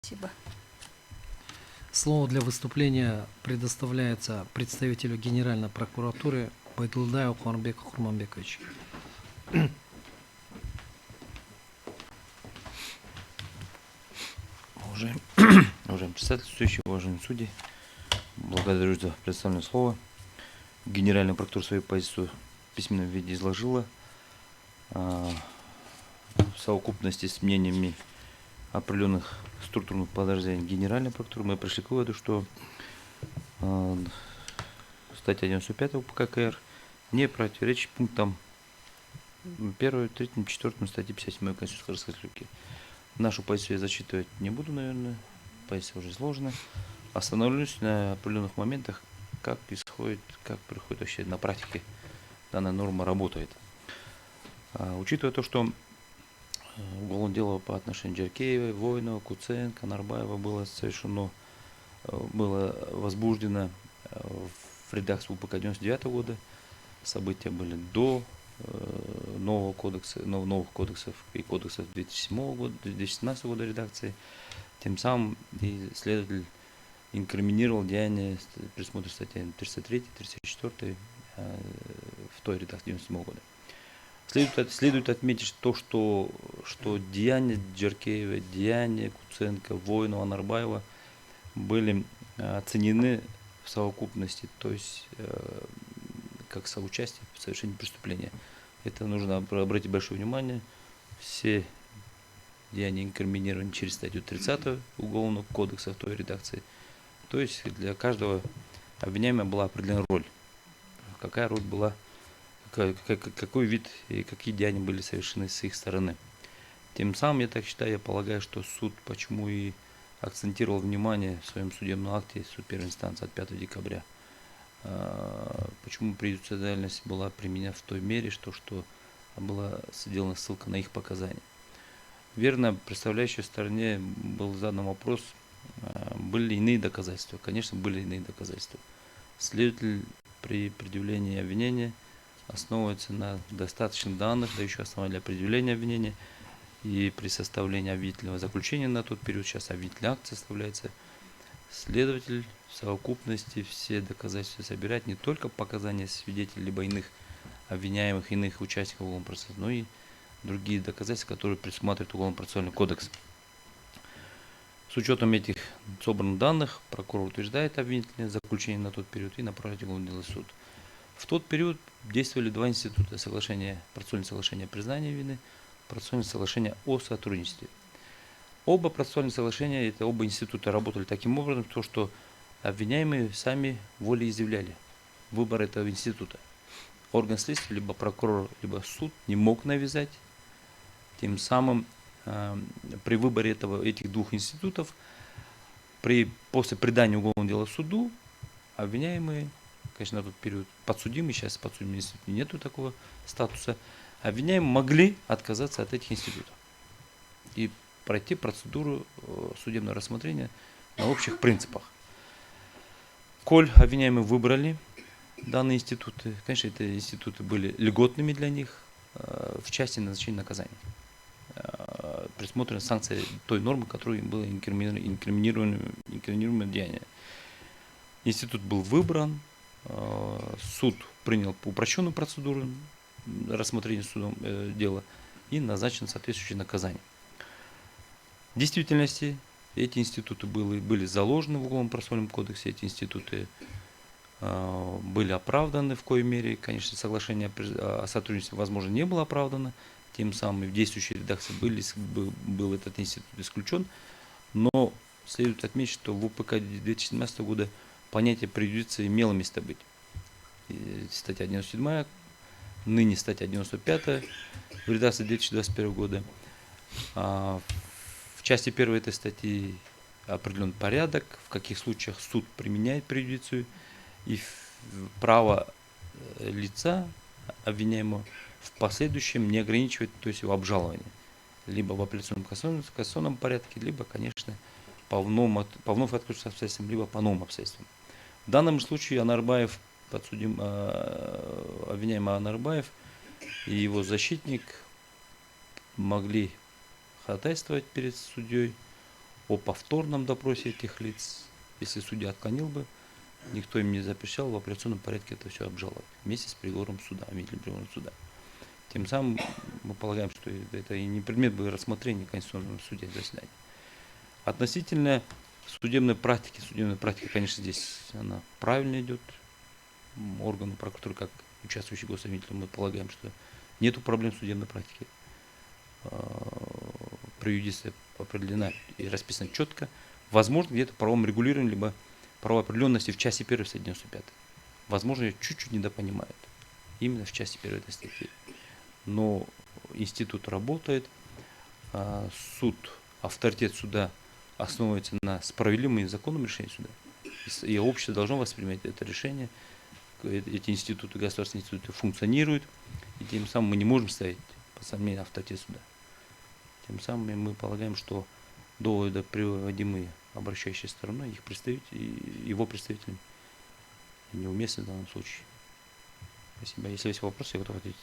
Спасибо. Слово для выступления предоставляется представителю Генеральной прокуратуры Байдулдаеву Куанбеку Курманбековичу. Уважаемый председатель, уважаемые судьи, благодарю за представленное слово. Генеральная прокуратура свою позицию в письменном виде изложила. В совокупности с мнениями определенных структурных подразделений Генеральной прокуратуры мы пришли к выводу, что статья 95 УПК КР не противоречит пунктам 1, 3, 4 статьи 57 Конституции Казахской Республики. Нашу позицию я зачитывать не буду, наверное, позиция уже сложная. Остановлюсь на определенных моментах, как исходит, как приходит вообще на практике данная норма работает. Учитывая то, что уголовное дело по отношению Джеркеева, Воинова, Куценко, Нарбаева было возбуждено в редакции УПК 99 года. События были до новых кодексов и кодексов 2007 года, 2017 года редакции. Тем самым и следователь инкриминировал деяния, предусмотренные статьями 303, 304 в той редакции 1997 года. Следует отметить то, что деяния Джеркеева, деяния Куценко, Воинова, Нарбаева были оценены в совокупности, то есть как соучастие в совершении преступления. Это нужно обратить большое внимание. Все деяния инкриминированы через статью 30 Уголовного кодекса в той редакции. То есть для каждого обвиняемого была определена роль. Какая роль была, какой вид и какие деяния были совершены с их стороны. Тем самым, я так считаю, я полагаю, что суд, почему и акцентировал внимание в своем судебном акте, суд первой инстанции от 5 декабря, почему преюдициальность была применена в той мере, что была сделана ссылка на их показания. Верно, представляющей стороне был задан вопрос, были ли иные доказательства. Конечно, были иные доказательства. Следователь при предъявлении обвинения основывается на достаточных данных, дающих основания для предъявления обвинения, и при составлении обвинительного заключения на тот период, сейчас обвинительный акт составляется, следователь в совокупности все доказательства собирает, не только показания свидетелей, либо иных обвиняемых, иных участников уголовного процесса, но и другие доказательства, которые предусматривает Уголовно-процессуальный кодекс. С учетом этих собранных данных, прокурор утверждает обвинительное заключение на тот период и направляет уголовное дело в суд. В тот период действовали два института: процессуальное соглашение о признании вины, процессуальное соглашение о сотрудничестве. Оба процессуальных соглашения, это оба института работали таким образом, что обвиняемые сами волеизъявляли выбор этого института. Орган следствия, либо прокурор, либо суд не мог навязать. Тем самым при выборе этих двух институтов, после предания уголовного дела суду, обвиняемые, конечно, на тот период подсудимые, сейчас в подсудимом институте нету такого статуса, обвиняемые могли отказаться от этих институтов и пройти процедуру судебного рассмотрения на общих принципах. Коль обвиняемые выбрали данные институты, конечно, эти институты были льготными для них в части назначения наказания. Предусмотрена санкция той нормы, которой им было инкриминируемое деяние. Институт был выбран, суд принял упрощенную процедуру рассмотрения судом дела и назначено соответствующее наказание. В действительности эти институты были заложены в Уголовно-процессуальном кодексе, эти институты были оправданы в коей мере. Конечно, соглашение о сотрудничестве, возможно, не было оправдано, тем самым в действующей редакции был этот институт исключен, но следует отметить, что в УПК 2017 года понятие преюдиции имело место быть. Статья 97, ныне статья 95 в редакции 2021 года. В части 1 этой статьи определен порядок, в каких случаях суд применяет преюдицию, и право лица обвиняемого в последующем не ограничивает, то есть его обжалование, либо в апелляционном кассационном порядке, либо, конечно, по вновь открывшимся обстоятельствам, либо по новым обстоятельствам. В данном случае Анарбаев, обвиняемый Анарбаев и его защитник могли ходатайствовать перед судьей о повторном допросе этих лиц, если судья отклонил бы, никто им не запрещал в апелляционном порядке это все обжаловать вместе с приговором суда, обвинительным приговором суда. Тем самым мы полагаем, что это и не предмет бы рассмотрения Конституционного суде заседания. Относительно судебная практика, конечно, здесь она правильно идет. Органы прокуратуры, как участвующий гособвинитель, мы полагаем, что нету проблем судебной практики. Преюдиция определена и расписана четко. Возможно, где-то правовом регулировании, либо правоопределенности в части 1 статьи 95. Возможно, ее чуть-чуть недопонимают. Именно в части 1 этой статьи. Но институт работает, суд, авторитет суда основывается на справедливом и законном решении суда. И общество должно воспринимать это решение. Эти институты, государственные институты функционируют, и тем самым мы не можем ставить под сомнение авторитет суда. Тем самым мы полагаем, что доводы, приводимые обращающей стороной, его представителям, неуместны в данном случае. Спасибо. Если есть вопросы, я готов ответить.